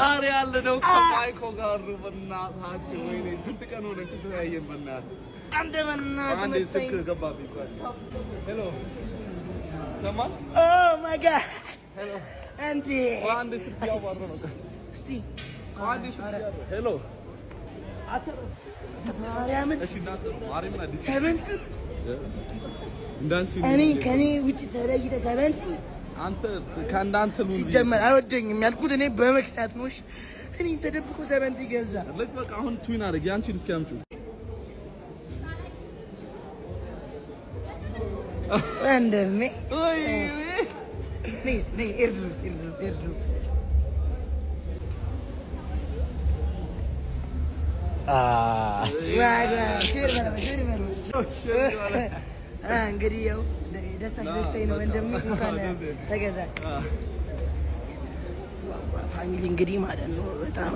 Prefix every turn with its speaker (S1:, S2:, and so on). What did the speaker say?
S1: ዛሬ ያለ ነው ከማይኮ ጋር በእናታችሁ ወይኔ ስንት ቀን ሆነ ከተያየን በእናትህ
S2: አንተ በእናትህ
S1: አንዴ ስልክ ገባብኝ ሄሎ ሰማን
S2: ኦ ማይ ጋድ
S1: ሄሎ
S2: አንተ
S1: አንዴ ስልክ ያዋራ ነው
S2: እስቲ
S1: አንዴ ስልክ ሄሎ አተረ
S2: ማርያምን
S1: እሺ እናንተ ማርያምን አዲስ
S2: ሰበንት
S1: እንዳንቺ
S2: እኔ ከኔ ውጭ ተለይተ ሰበንት
S1: አንተ ከእንዳንተ ነው
S2: ሲጀመር አይወደኝም ያልኩት እኔ በምክንያት ነው። እኔ ተደብቆ ሰበንት ይገዛ
S1: ልክ በቃ አሁን ትዊን አድርጊ አንቺን እስኪ አምጪው
S2: ወንድሜ
S1: ወይ
S2: ነይ ኤርዱ እንግዲህ ያው ደስታዬ ነው ወንድሜ እንኳን ተገዛ ፋሚሊ እንግዲህ ማለት ነው በጣም